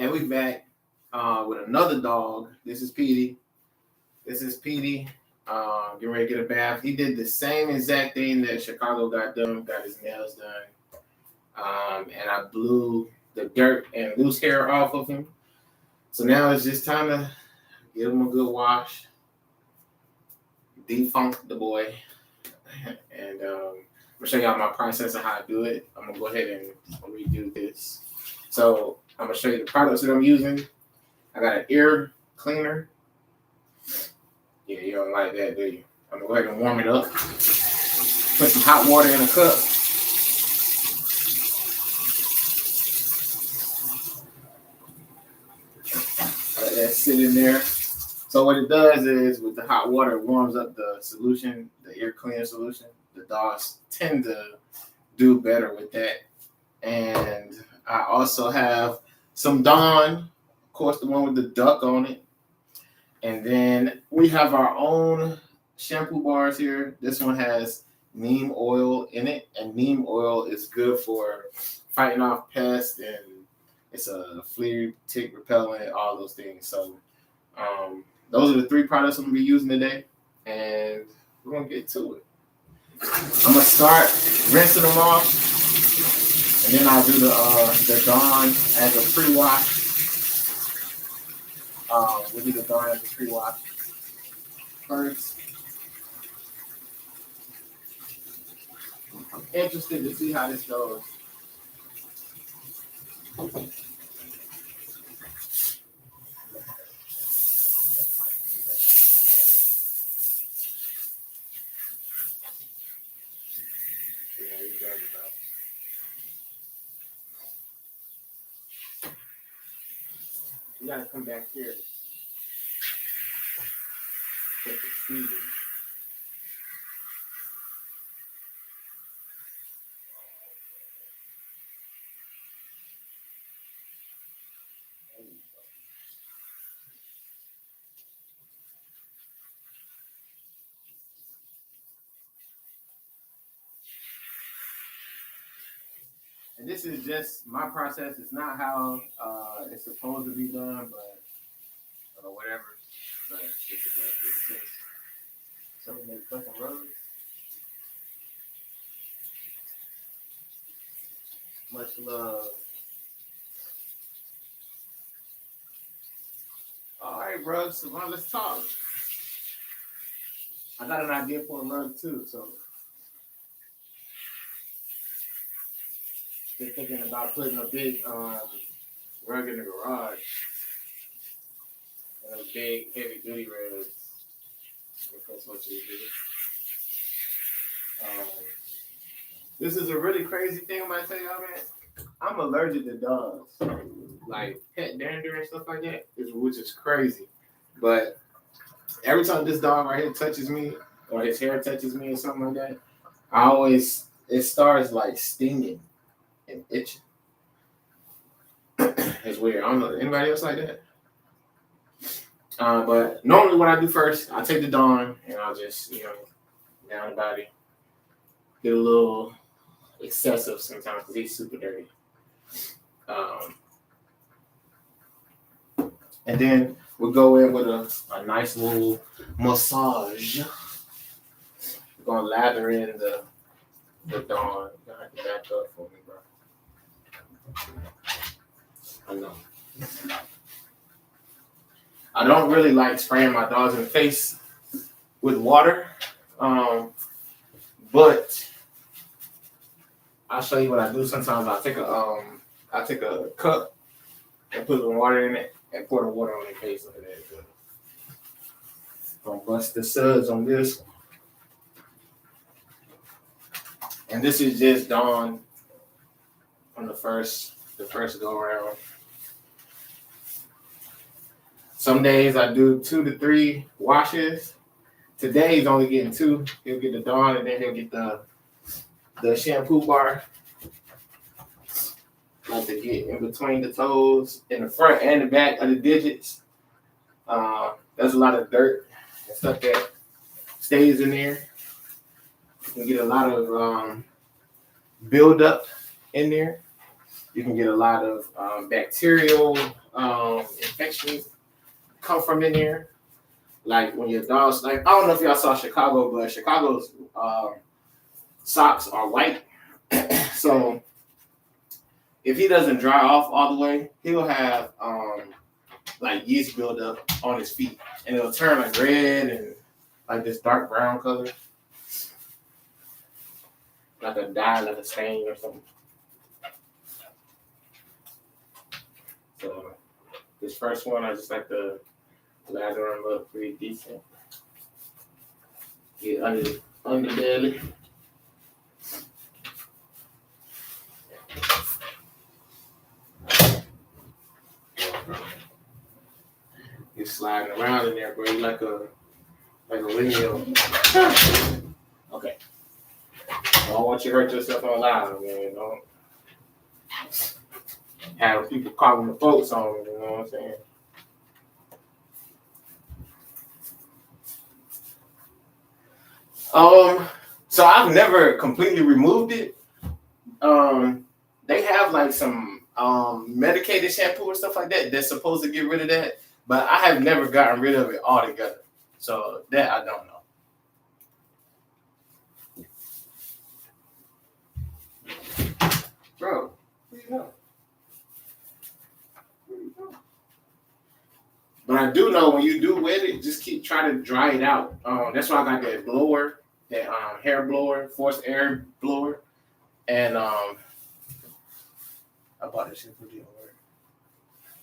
And we back with another dog. This is Petey. Getting ready to get a bath. He did the same exact thing that Chicago got done. Got his nails done. And I blew the dirt and loose hair off of him. So now it's just time to give him a good wash. Defunk the boy. And I'm going to show y'all my process of how I do it. I'm going to go ahead and redo this. So I'm going to show you the products that I'm using. I got an ear cleaner. Yeah, you don't like that, do you? I'm going to go ahead and warm it up. Put some hot water in a cup. Let that sit in there. So what it does is with the hot water, it warms up the solution, the ear cleaner solution. The dogs tend to do better with that. And I also have some Dawn, of course, the one with the duck on it. And then we have our own shampoo bars here. This one has neem oil in it, and neem oil is good for fighting off pests, and it's a flea, tick repellent, all those things. So those are the three products I'm going to be using today, and we're going to get to it. I'm going to start rinsing them off, and then I'll do the Dawn as a pre-wash. We'll do the Dawn as a pre-wash first. I'm interested to see how this goes. You gotta come back here. Get the season. And this is just my process. It's not how it's supposed to be done, but whatever. But this is what it is. So we make fucking roads. Much love. All right, bro. So now let's talk. I got an idea for a rug too, so they're thinking about putting a big rug in the garage. And those big heavy duty rugs. If that's what you do. This is a really crazy thing I'm gonna tell y'all, man. I'm allergic to dogs, like pet dander and stuff like that, which is crazy. But every time this dog right here touches me, or his hair touches me, or something like that, it starts like stinging and itching. It's weird. I don't know anybody else like that. But normally, what I do first, I take the Dawn and I'll just, down the body, get a little excessive sometimes because he's super dirty. And then we'll go in with a nice little massage. We're gonna lather in the Dawn. You're gonna have to back up for me, bro. I know. I don't really like spraying my dogs in the face with water, but I'll show you what I do. Sometimes I take a cup and put some water in it and pour the water on their face like that. Gonna bust the suds on this one. And this is just Dawn on the first go around. Some days I do 2 to 3 washes. Today he's only getting 2. He'll get the Dawn and then he'll get the shampoo bar. Like to get in between the toes, in the front and the back of the digits. There's a lot of dirt and stuff that stays in there. You can get a lot of buildup in there. You can get a lot of bacterial infections come from in there. Like when your dogs, like I don't know if y'all saw Chicago, but Chicago's socks are white. So if he doesn't dry off all the way, he'll have like yeast buildup on his feet, and it'll turn like red and like this dark brown color, like a dye, like a stain or something. So this first one, I just like to lather him up pretty decent. Get underbelly. You're sliding around in there, bro. You like a windmill. Okay. I don't want you to hurt yourself on live, man. Don't have people calling the folks on me, you know what I'm saying? So I've never completely removed it. They have like some medicated shampoo or stuff like that that's supposed to get rid of that, but I have never gotten rid of it altogether. So that I don't know. Bro, where you go? Where you go? But I do know when you do wet it, just keep trying to dry it out. That's why I got that blower, that hair blower, forced air blower, and I bought this shit for the work.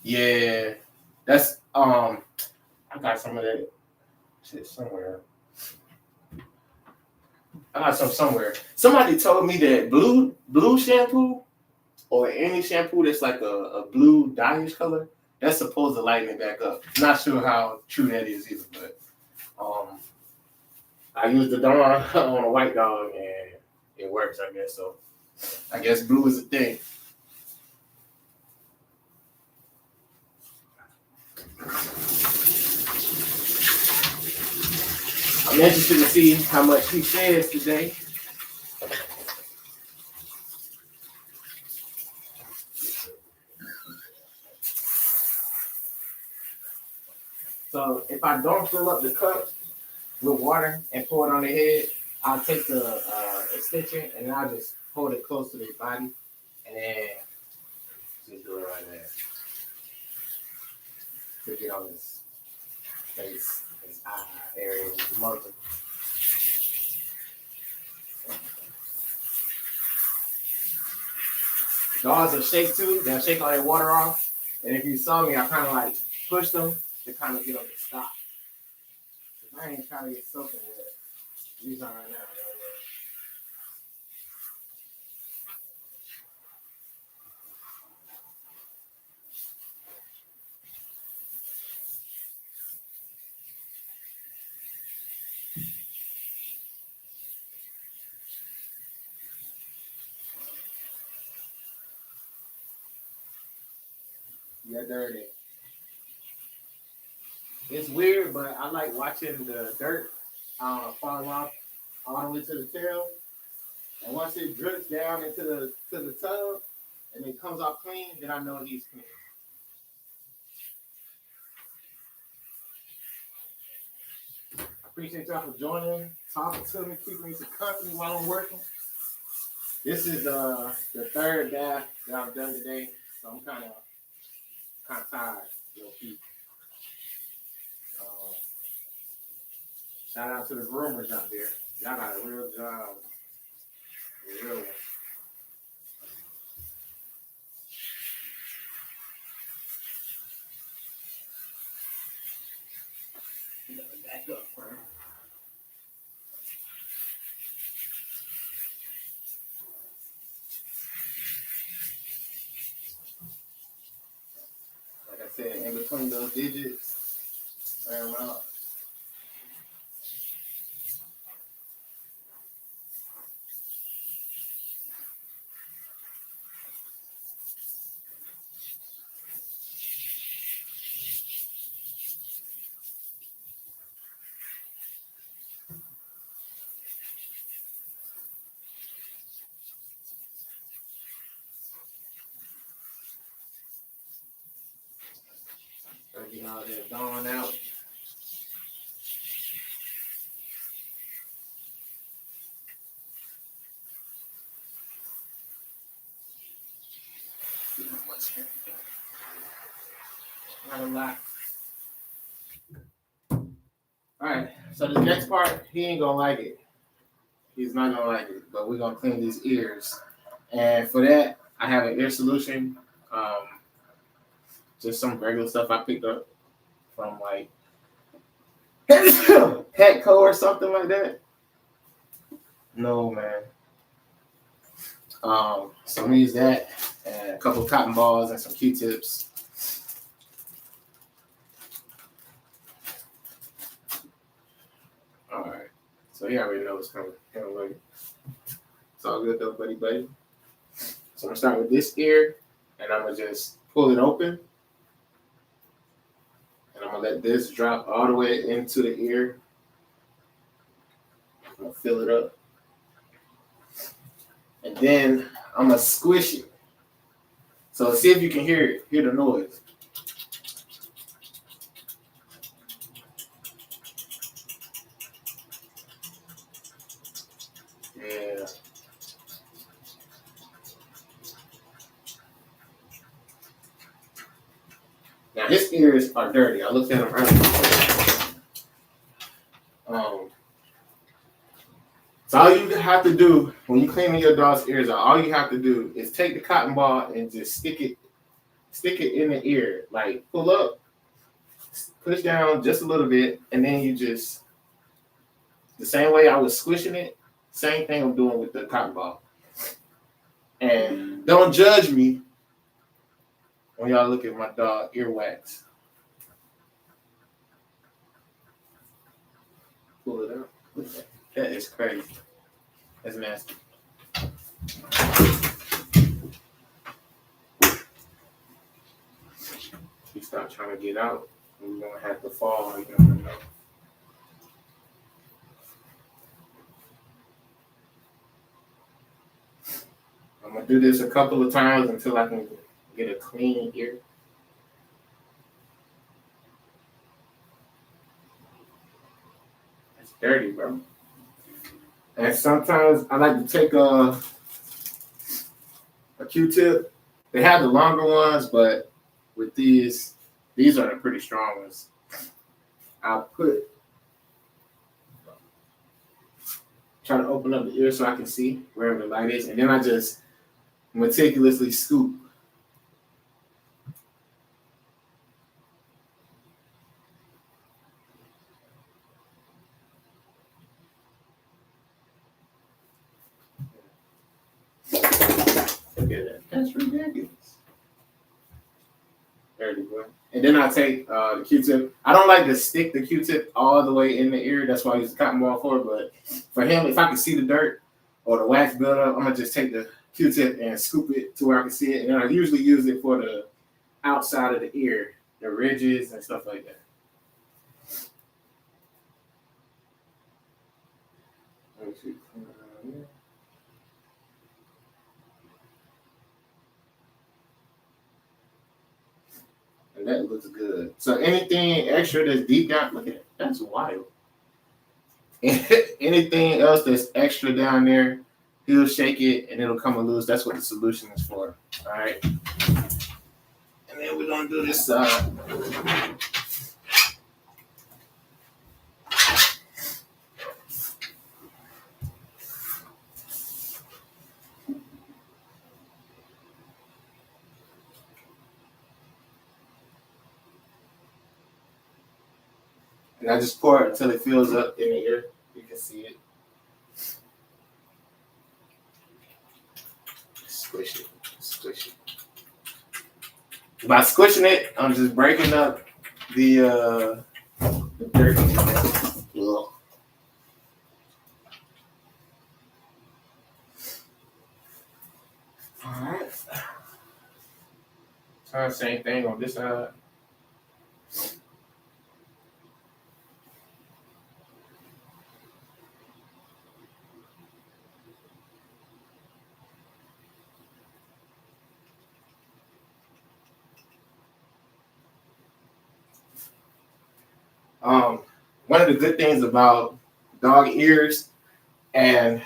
Yeah, that's I got some of that shit somewhere. I got some somewhere. Somebody told me that blue shampoo or any shampoo that's like a blue dye color, that's supposed to lighten it back up. Not sure how true that is either, but I used the Dawn on a white dog and it works, I guess. So I guess blue is a thing. I'm interested to see how much he says today. So if I don't fill up the cup with water and pour it on their head, I'll take the extension and I'll just hold it close to their body and then just do it right there. To get on his face, his eye area, his muzzle. Dogs will shake too. They'll shake all their water off. And if you saw me, I kind of like push them to kind of get them to stop. I ain't trying to get soaking wet. These are right now. Yeah, dirty. It's weird, but I like watching the dirt fall off all the way to the tail. And once it drips down into the tub and it comes off clean, then I know he's clean. Appreciate y'all for joining, talking to me, keeping me some company while I'm working. This is the third bath that I've done today, so I'm kind of tired, little feet. Shout out to the groomers out there. Y'all got a real job, a real one. Back up, bro. Like I said, in between those digits, wear them out. getting all that dawn out. Not a lot. All right, so the next part, he ain't gonna like it. He's not gonna like it, but we're gonna clean these ears. And for that, I have an ear solution. Um, just some regular stuff I picked up from like Petco or something like that. No man. So I'm gonna use that and a couple of cotton balls and some Q-tips. All right. So he already knows what's coming. It's all good though, buddy. So I'm gonna start with this ear, and I'm gonna just pull it open, and I'm gonna let this drop all the way into the ear. I'm gonna fill it up, and then I'm gonna squish it. So see if you can hear the noise. Yeah. Now his ears are dirty. I looked at them earlier. So all you have to do when you cleaning your dog's ears out, all you have to do is take the cotton ball and just stick it in the ear. Like pull up, push down just a little bit, and then you just the same way I was squishing it, same thing I'm doing with the cotton ball. And don't judge me when y'all look at my dog earwax. Pull it out. That is crazy. That's nasty. He stopped trying to get out. We're gonna have to fall again. I'm gonna do this a couple of times until I can get a clean ear. It's dirty, bro. And sometimes I like to take a Q-tip. They have the longer ones, but with these are the pretty strong ones. I'll try to open up the ear so I can see wherever the light is, and then I just meticulously scoop. Look at that. That's ridiculous. Dirty boy. And then I take the Q-tip. I don't like to stick the Q-tip all the way in the ear. That's why I use the cotton ball for it. But for him, if I can see the dirt or the wax build up, I'm gonna just take the Q-tip and scoop it to where I can see it. And then I usually use it for the outside of the ear, the ridges and stuff like that. Let me see. And that looks good. So anything extra that's deep down, look at it. That's wild. Anything else that's extra down there, he'll shake it and it'll come loose. That's what the solution is for. All right. And then we're gonna do this side. And I just pour it until it fills up in the ear. You can see it. Squish it. Squish it. By squishing it, I'm just breaking up the dirt. Ugh. Alright. Same thing on this side. one of the good things about dog ears, and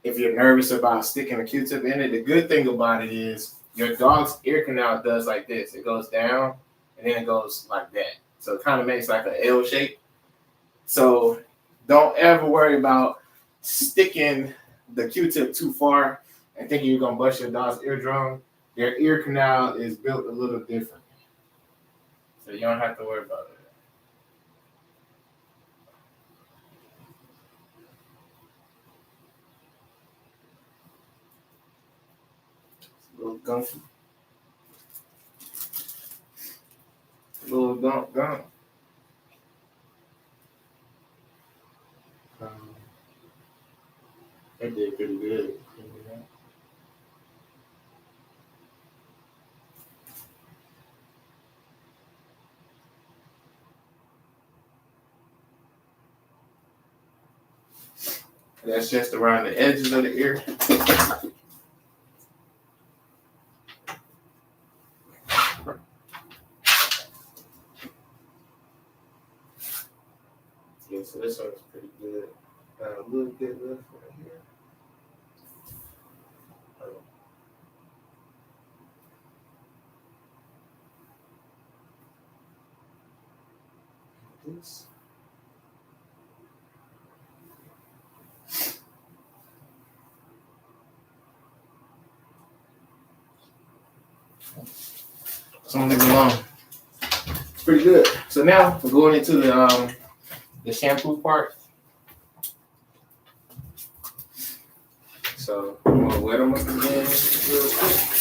if you're nervous about sticking a Q-tip in it, the good thing about it is your dog's ear canal does like this. It goes down and then it goes like that. So it kind of makes like an L shape. So don't ever worry about sticking the Q-tip too far and thinking you're gonna bust your dog's eardrum. Their ear canal is built a little different. So you don't have to worry about it. A little gunky. A little gunk. They did pretty good. That's just around the edges of the ear. Yeah, so this one's pretty good. A little bit left right here. This. So I'm gonna leave it alone. It's pretty good. So now we're going into the shampoo part. So I'm gonna wet them up again real quick.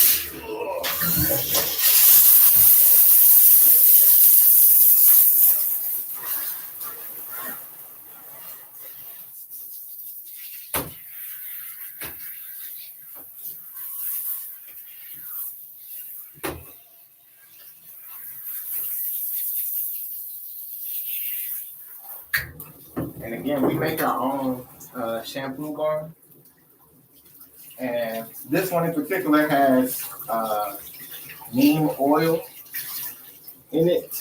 And again, we make our own shampoo bar. And this one in particular has neem oil in it.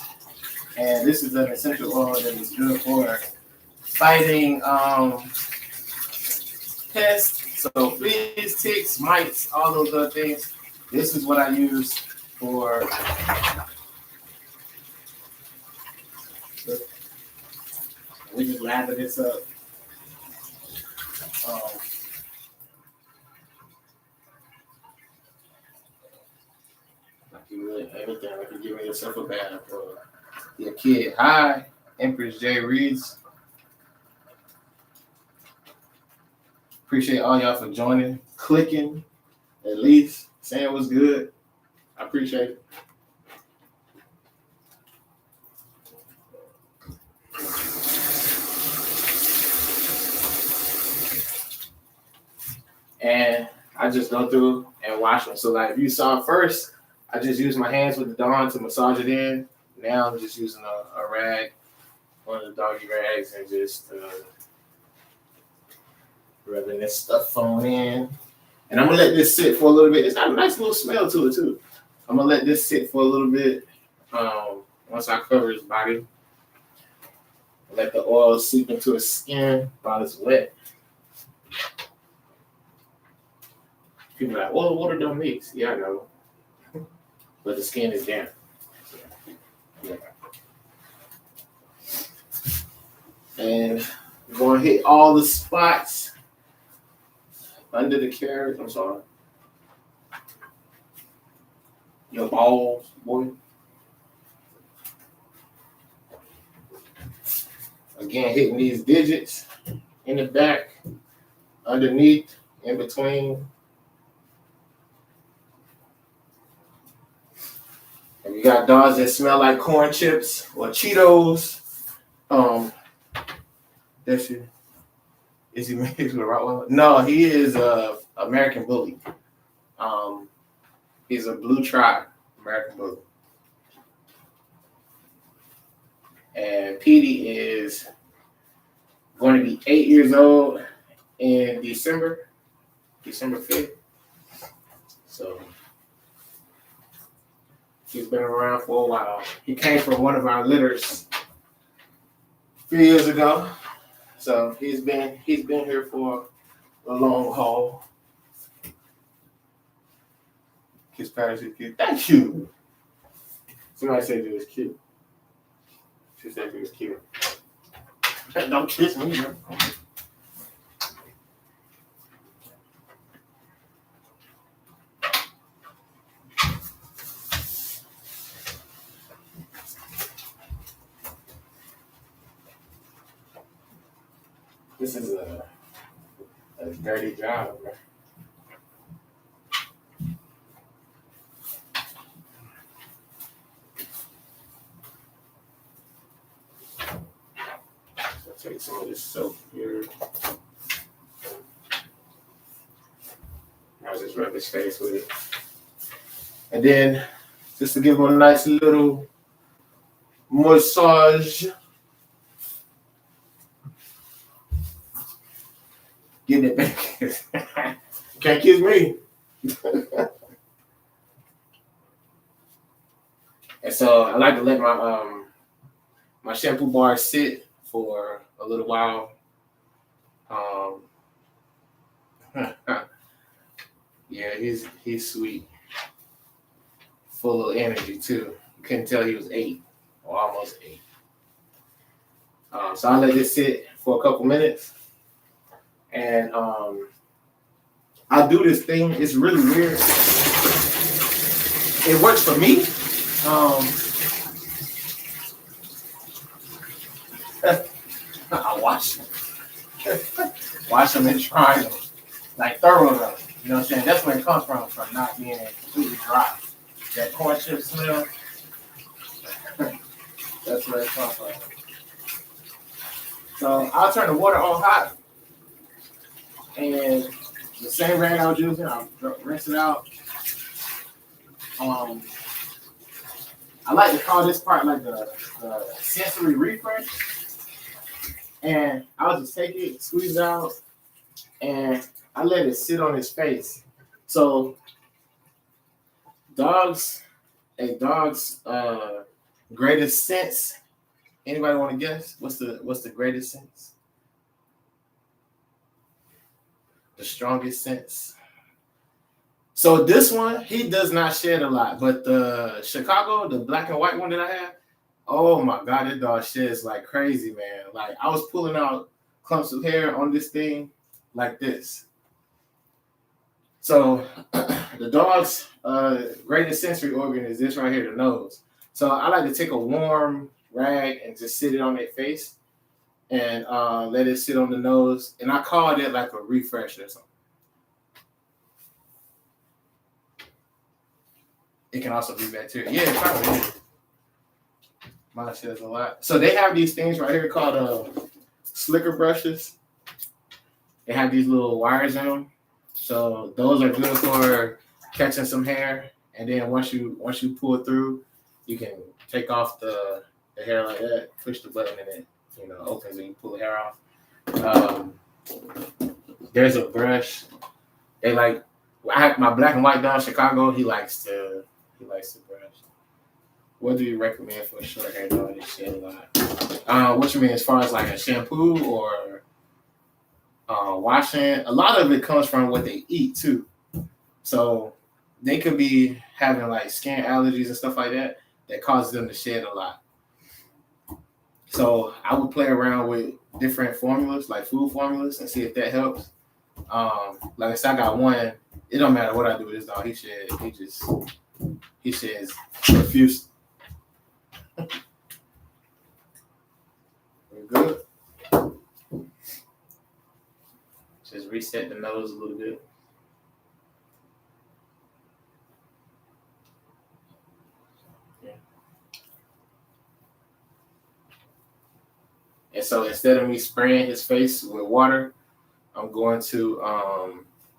And this is an essential oil that is good for fighting pests. So fleas, ticks, mites, all those other things. This is what I use for. We just lather this up. Like you would anything, like you're giving yourself a bath or your kid. Hi, Empress J Reeds. Appreciate all y'all for joining, clicking, at least saying it was good. I appreciate it. And I just go through and wash them. So like if you saw first, I just use my hands with the Dawn to massage it in. Now I'm just using a rag, one of the doggy rags, and just rubbing this stuff on in. And I'm gonna let this sit for a little bit. It's got a nice little smell to it too. I'm gonna let this sit for a little bit. Once I cover his body, let the oil seep into his skin while it's wet. People are like, well, water don't mix. Yeah, I know. But the skin is damp. Yeah. And we're going to hit all the spots under the carrot. I'm sorry. Your balls, boy. Again, hitting these digits in the back, underneath, in between. And you got dogs that smell like corn chips or Cheetos. That's it. Is he mixed with Rottweiler? No, he is a American Bully. He's a blue tribe American Bully. And Petey is going to be 8 years old in December 5th. So he's been around for a while. He came from one of our litters few years ago. So he's been here for a long haul. His parents is cute. Thank you. Somebody said it was cute. She said it was cute. Don't kiss me, bro. This is a dirty job, bro. So take some of this soap here. I'll just rub his face with it. And then, just to give him a nice little massage. Getting it back. Can't kiss me. And so I like to let my shampoo bar sit for a little while. Yeah, he's sweet, full of energy too. You couldn't tell he was 8 or almost 8. So I let this sit for a couple minutes, and I do this thing. It's really weird. It works for me. I wash them and try them like thoroughly. You know what I'm saying? That's where it comes from not being completely dry. That corn chip smell. That's where it comes from. So I'll turn the water on hot, and the same rag I was using, I'll rinse it out. I like to call this part like the sensory refresh. And I'll just take it, squeeze it out, and I let it sit on his face. So a dog's greatest sense. Anybody want to guess? What's the greatest sense? The strongest sense. So this one, he does not shed a lot, but the Chicago, the black and white one that I have, oh my God, that dog sheds like crazy, man. Like I was pulling out clumps of hair on this thing like this. So the dog's greatest sensory organ is this right here, the nose. So I like to take a warm rag and just sit it on their face and let it sit on the nose. And I call it like a refresh or something. It can also be bacteria. Yeah, it probably is. Mine says a lot. So they have these things right here called slicker brushes. They have these little wires in them. So those are good for catching some hair. And then once you pull it through, you can take off the hair like that, push the button and it opens and you pull the hair off. There's a brush. They like I have my black and white dog Chicago, he likes to brush. What do you recommend for a short hair dog that shed a lot? What you mean as far as like a shampoo or washing? A lot of it comes from what they eat too. So they could be having like skin allergies and stuff like that causes them to shed a lot. So I would play around with different formulas, like food formulas, and see if that helps. Like I said, I got one. It don't matter what I do with this dog. He sheds profuse. We're good. Just reset the nose a little bit. Yeah. And so instead of me spraying his face with water, I'm going to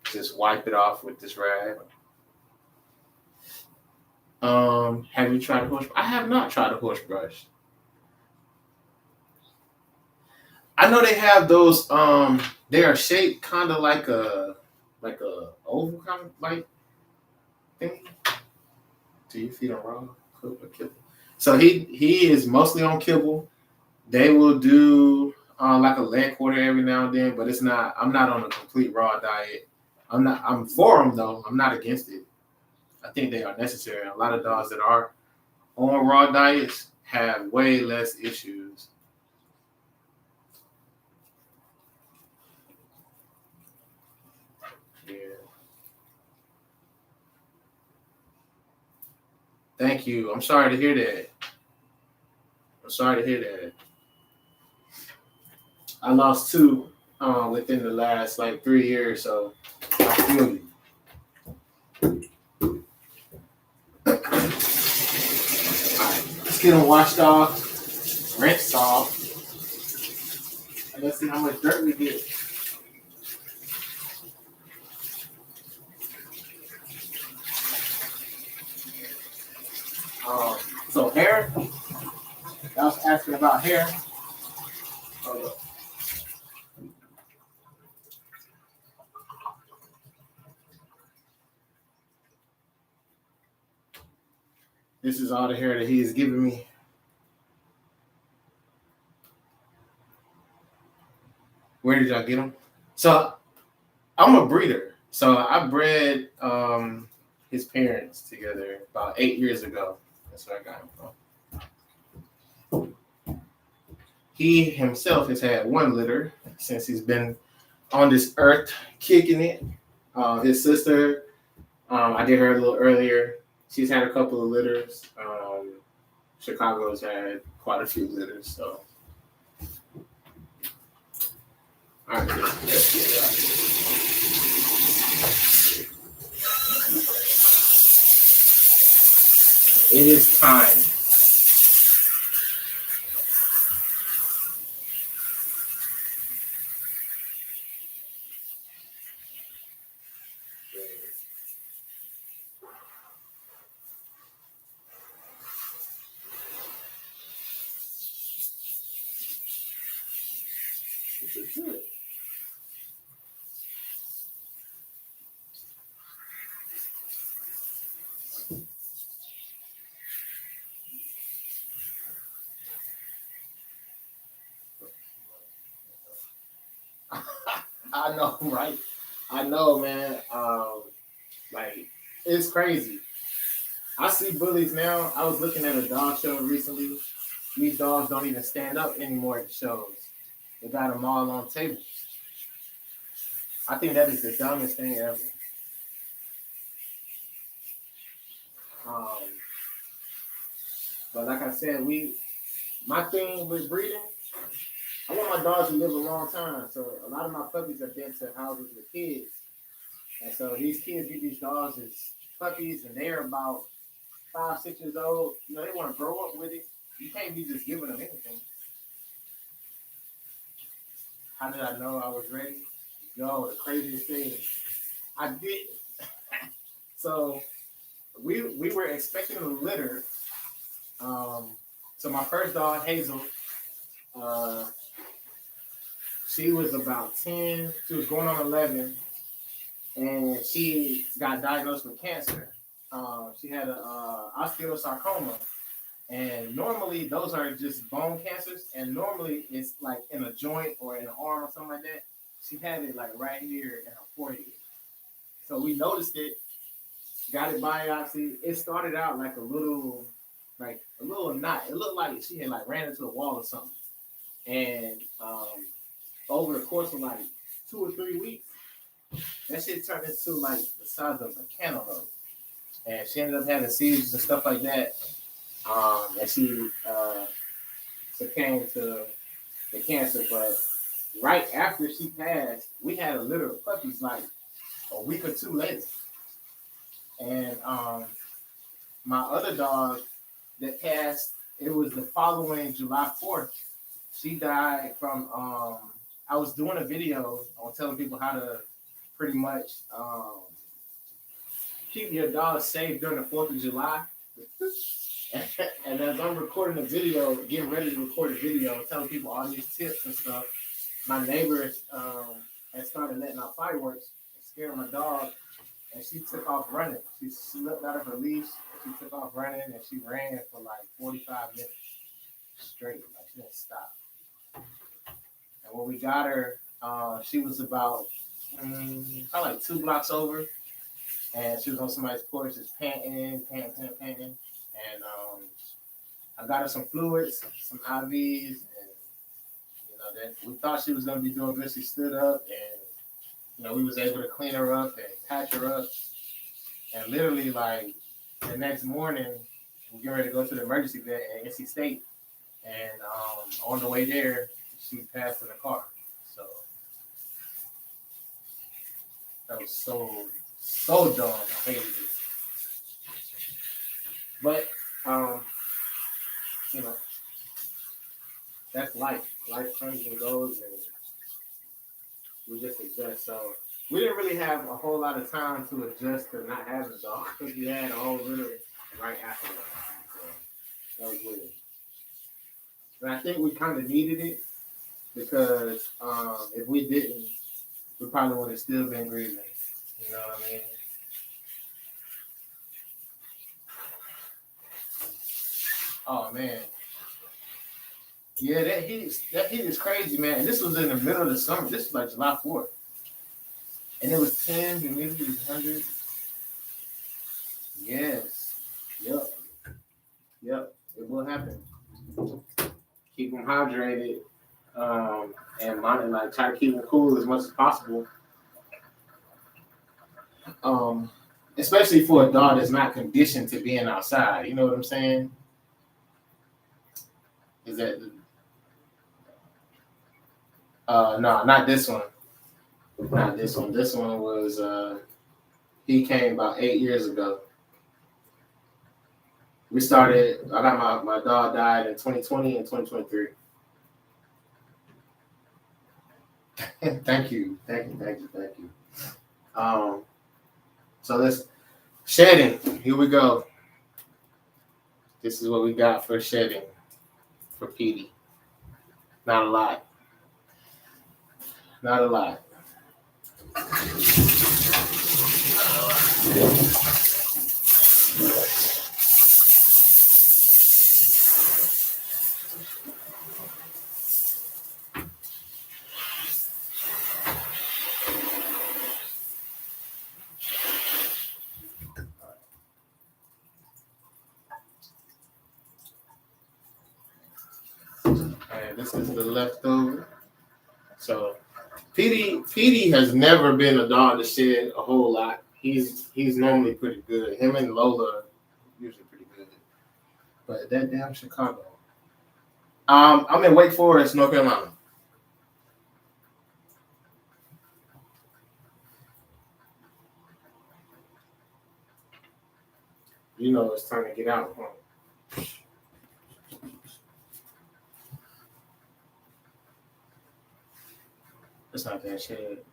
just wipe it off with this rag. Have you tried a horse? I have not tried a horse brush. I know they have those. They are shaped kind of like a oval kind of like thing. Do you feed him raw, cooked, or kibble? So he is mostly on kibble. They will do like a leg quarter every now and then, but it's not. I'm not on a complete raw diet. I'm not. I'm for them though. I'm not against it. I think they are necessary. A lot of dogs that are on raw diets have way less issues. Yeah. Thank you. I'm sorry to hear that. I'm sorry to hear that. I lost two within the last like 3 years, so I feel you. All right, let's get them washed off, rinsed off, and let's see how much dirt we get. Um, so hair. I was asking about hair. Uh, this is all the hair that he's giving me. Where did y'all get him? So I'm a breeder. So I bred his parents together about 8 years ago. That's where I got him from. He himself has had one litter since he's been on this earth kicking it. His sister, I did her a little earlier. She's had a couple of litters. Chicago's had quite a few litters. So, all right, let's get it out. It is time. I know, right? I know, man. Like it's crazy. I see bullies now. I was looking at a dog show recently. These dogs don't even stand up anymore at shows. They got them all on tables. I think that is the dumbest thing ever. Um, but like I said, my thing with breeding, I want my dogs to live a long time. So a lot of my puppies have been to houses with kids. And so these kids get these dogs as puppies and they're about 5, 6 years old. You know, they want to grow up with it. You can't be just giving them anything. How did I know I was ready? Yo, the craziest thing. I did. So we were expecting a litter. So my first dog, Hazel, uh, she was about 10. She was going on 11, and she got diagnosed with cancer. She had a osteosarcoma, and normally those are just bone cancers, and normally it's like in a joint or in an arm or something like that. She had it like right here in her forehead. So we noticed it, got it biopsy. It started out like a little knot. It looked like she had like ran into a wall or something. And over the course of like 2 or 3 weeks, that shit turned into like the size of a cantaloupe. And she ended up having seizures and stuff like that. And she succumbed to the cancer. But right after she passed, we had a litter of puppies like a week or two later. And my other dog that passed, it was the following July 4th. She died from, I was doing a video on telling people how to pretty much keep your dog safe during the 4th of July. And as I'm recording the video, getting ready to record a video, telling people all these tips and stuff, my neighbor had started letting out fireworks and scared my dog, and she took off running. She slipped out of her leash, and she took off running, and she ran for like 45 minutes. straight. Like she didn't stop. And when we got her, she was about probably like 2 blocks over, and she was on somebody's porch, just panting. And I got her some fluids, some IVs, and that we thought she was gonna be doing good. She stood up, and we was able to clean her up and patch her up. And literally, like the next morning, we get ready to go to the emergency vet at NC State, and on the way there, she passed in the car. So that was so dumb. I hated it. But you know, that's life. Life comes and goes, and we just adjust. So we didn't really have a whole lot of time to adjust to not having a dog because we had a whole litter right after that. So that was weird. And I think we kind of needed it because if we didn't, we probably would have still been grieving. You know what I mean? Oh man. Yeah, that heat is crazy, man. And this was in the middle of the summer. This was like July 4th. And it was 10, and maybe it was 100. Yes. Yep. It will happen. Keep them hydrated. And monitor, like try to keep them cool as much as possible. Especially for a dog that's not conditioned to being outside. You know what I'm saying? Is that no, not this one. Not this one. This one was he came about 8 years ago. I got my dog died in 2020 and 2023. Thank you. So let's shedding. Here we go. This is what we got for shedding for Petey. Not a lot. And this is the leftover. So Petey has never been a dog to shed a whole lot. He's normally pretty good. Him and Lola are usually pretty good. But that damn Chicago. I'm in Wake Forest, North Carolina. You know it's time to get out. Huh? It's not that shit.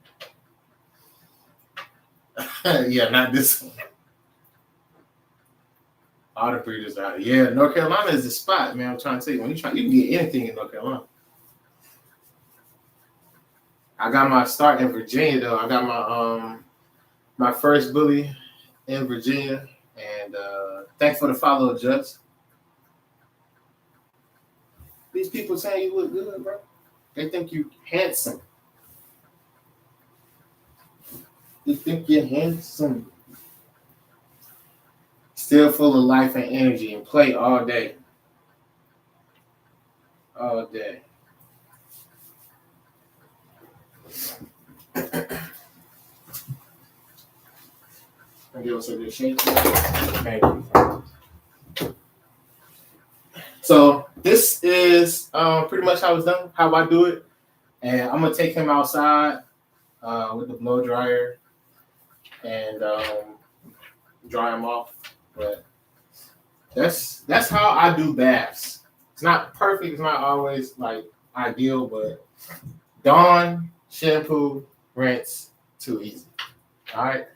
Yeah, not this one. All the breeders out. Yeah, North Carolina is the spot, man. I'm trying to tell you, you can get anything in North Carolina. I got my start in Virginia though. I got my first bully in Virginia, and thanks for the follow, Judge. These people saying you look good, bro. They think you handsome. They think you're handsome. Still full of life and energy and play all day. All day. And give us a good shake. Thank you. So this is pretty much how it's done, how I do it. And I'm gonna take him outside with the blow dryer and dry him off. But that's how I do baths. It's not perfect. It's not always like ideal, but Dawn, shampoo, rinse, too easy. All right.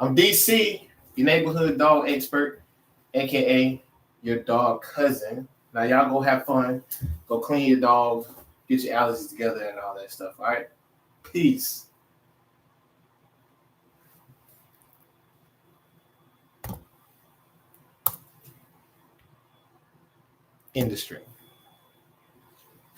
I'm DC, your neighborhood dog expert, aka your dog cousin. Now y'all go have fun, go clean your dog, get your allergies together and all that stuff. All right. Peace. Industry.